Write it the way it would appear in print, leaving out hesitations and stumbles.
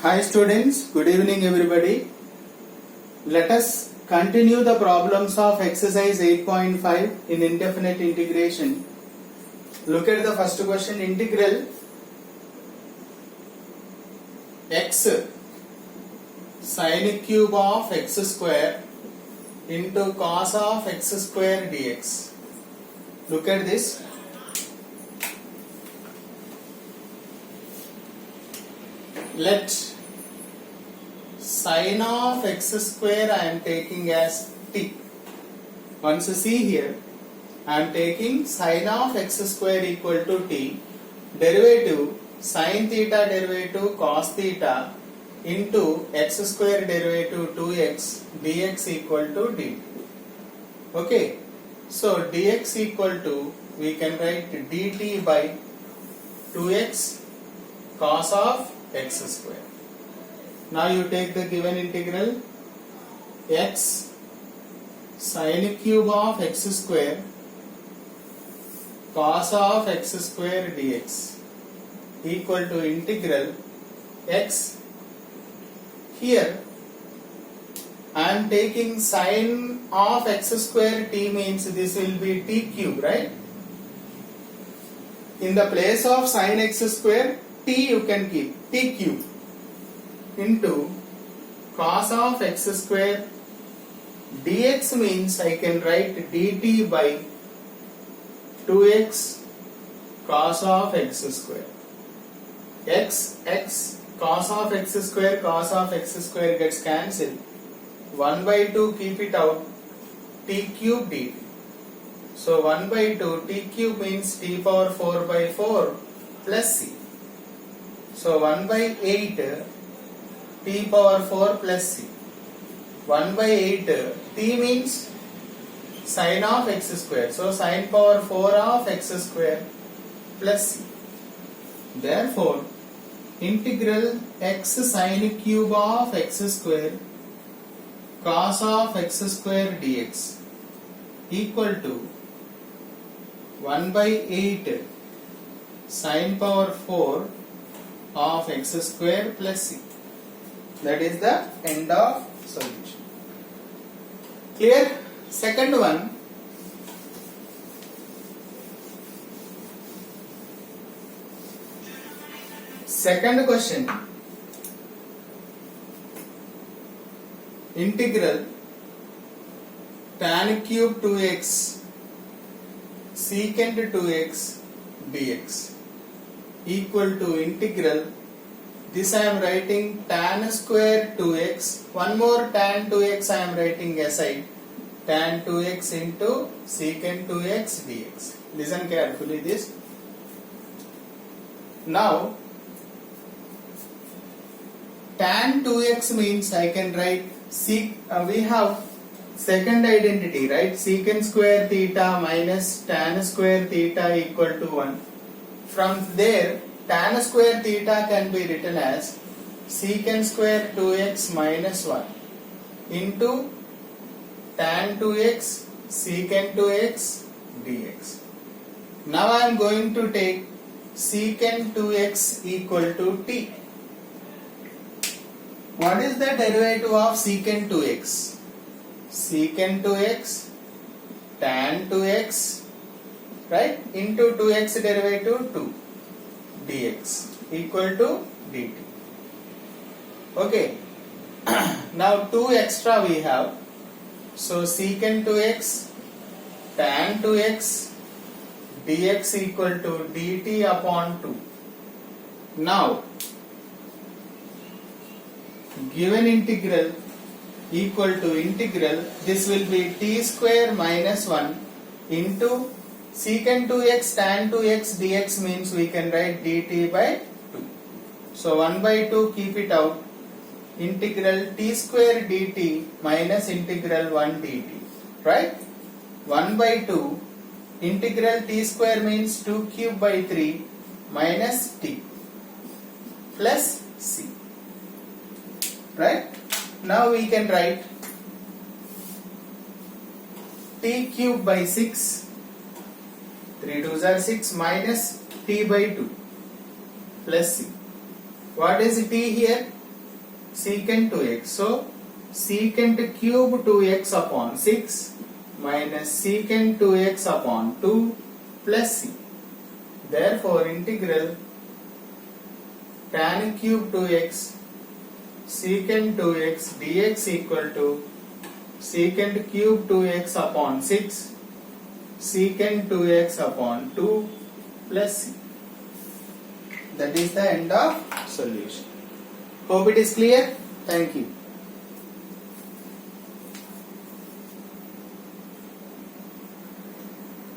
Hi students, good evening everybody. Let us continue the problems of exercise 8.5 in indefinite integration. Look at the first question. Integral x sin cube of x square into cos of x square dx. Look at this. Let sin of x square I am taking as t. Once see here, I am taking sin of x square equal to t, derivative sin theta derivative cos theta into x square derivative 2x dx equal to dt. Okay, so dx equal to, we can write dt by 2x cos of x square. Now you take the given integral x sin cube of x square cos of x square dx equal to integral x. Here I am taking sin of x square t, means this will be t cube, right? In the place of sin x square, t you can keep, t cube into cos of x square dx, means I can write dt by 2x cos of x square. X cos of x square gets cancelled. 1 by 2 keep it out, t cube dt. So 1 by 2 t cube means t power 4 by 4 plus c. So 1 by 8 t power 4 plus c. 1 by 8 t means sin of x square. So sin power 4 of x square plus c. Therefore, integral x sin cube of x square cos of x square dx equal to 1 by 8 sin power 4 of x square plus c. That is the end of solution. Clear? Second one. Second question. Integral tan cube 2x secant 2x dx equal to integral, this I am writing tan square 2x, one more tan 2x I am writing aside, tan 2x into secant 2x dx. Listen carefully this. Now tan 2x means I can write we have second identity, right? Secant square theta minus tan square theta equal to 1. From there, tan square theta can be written as secant square 2x minus 1 into tan 2x secant 2x dx. Now I am going to take secant 2x equal to t. What is the derivative of secant 2x? Secant 2x tan 2x, right, into 2x derivative 2 dx equal to dt. Okay. Now 2 extra we have. So secant 2x tan 2x dx equal to dt upon 2. Now given integral equal to integral, this will be t square minus 1 into secant 2x tan 2x dx, means we can write dt by 2. So 1 by 2 keep it out, integral t square dt minus integral 1 dt, right? 1 by 2 integral t square means 2 cube by 3 minus t plus c, right? Now we can write t cube by 6, 3 2s are 6 minus t by 2 plus c. What is t here? secant 2x. So secant cube 2x upon 6 minus secant 2x upon 2 plus c. Therefore integral tan cube 2x secant 2x dx equal to secant cube 2x upon 6 secant 2x upon 2 plus c. That is the end of solution. Hope it is clear. Thank you.